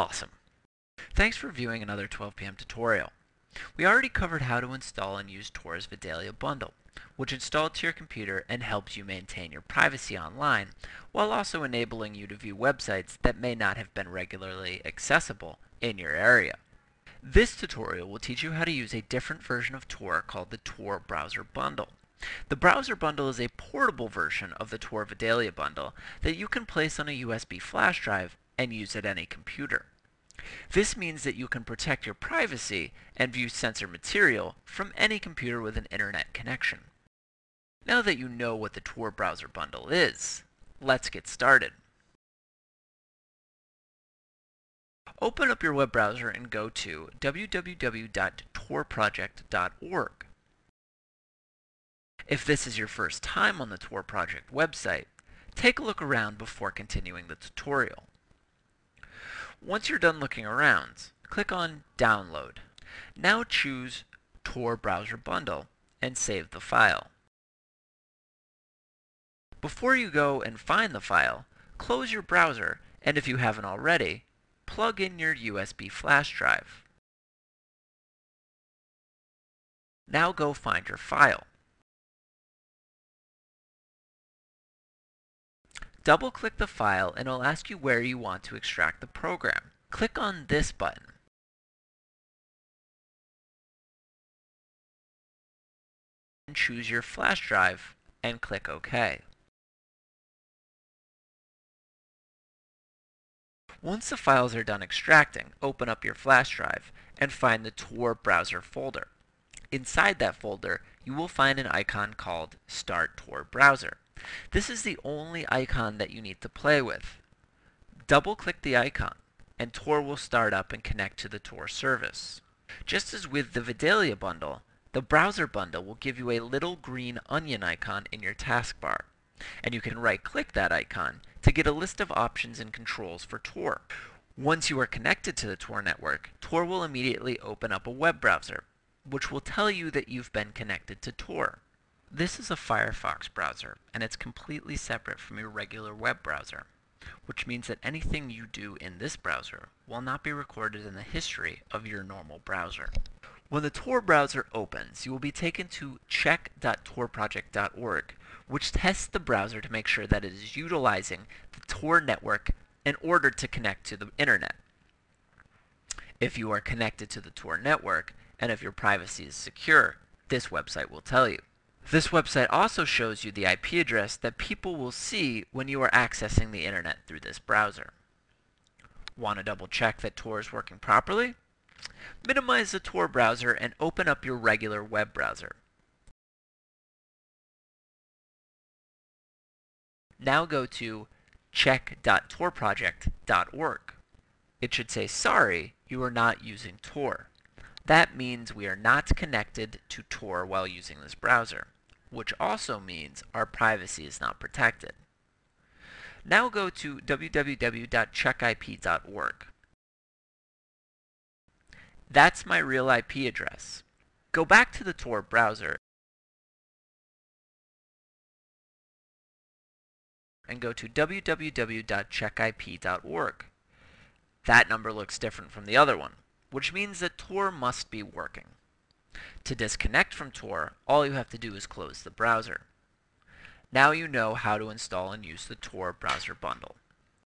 Awesome. Thanks for viewing another 12 p.m. tutorial. We already covered how to install and use Tor's Vidalia bundle, which installs to your computer and helps you maintain your privacy online, while also enabling you to view websites that may not have been regularly accessible in your area. This tutorial will teach you how to use a different version of Tor called the Tor Browser Bundle. The Browser Bundle is a portable version of the Tor Vidalia bundle that you can place on a USB flash drive and use at any computer. This means that you can protect your privacy and view censored material from any computer with an internet connection. Now that you know what the Tor Browser Bundle is, let's get started. Open up your web browser and go to www.torproject.org. If this is your first time on the Tor Project website, take a look around before continuing the tutorial. Once you're done looking around, click on Download. Now choose Tor Browser Bundle and save the file. Before you go and find the file, close your browser and if you haven't already, plug in your USB flash drive. Now go find your file. Double-click the file and it'll ask you where you want to extract the program. Click on this button. And choose your flash drive and click OK. Once the files are done extracting, open up your flash drive and find the Tor browser folder. Inside that folder, you will find an icon called Start Tor Browser. This is the only icon that you need to play with. Double-click the icon, and Tor will start up and connect to the Tor service. Just as with the Vidalia bundle, the browser bundle will give you a little green onion icon in your taskbar, and you can right-click that icon to get a list of options and controls for Tor. Once you are connected to the Tor network, Tor will immediately open up a web browser, which will tell you that you've been connected to Tor. This is a Firefox browser, and it's completely separate from your regular web browser, which means that anything you do in this browser will not be recorded in the history of your normal browser. When the Tor browser opens, you will be taken to check.torproject.org, which tests the browser to make sure that it is utilizing the Tor network in order to connect to the internet. If you are connected to the Tor network, and if your privacy is secure, this website will tell you. This website also shows you the IP address that people will see when you are accessing the internet through this browser. Want to double check that Tor is working properly? Minimize the Tor browser and open up your regular web browser. Now go to check.torproject.org. It should say, sorry, you are not using Tor. That means we are not connected to Tor while using this browser, which also means our privacy is not protected. Now go to www.checkip.org. That's my real IP address. Go back to the Tor browser and go to www.checkip.org. That number looks different from the other one, which means that Tor must be working. To disconnect from Tor, all you have to do is close the browser. Now you know how to install and use the Tor browser bundle.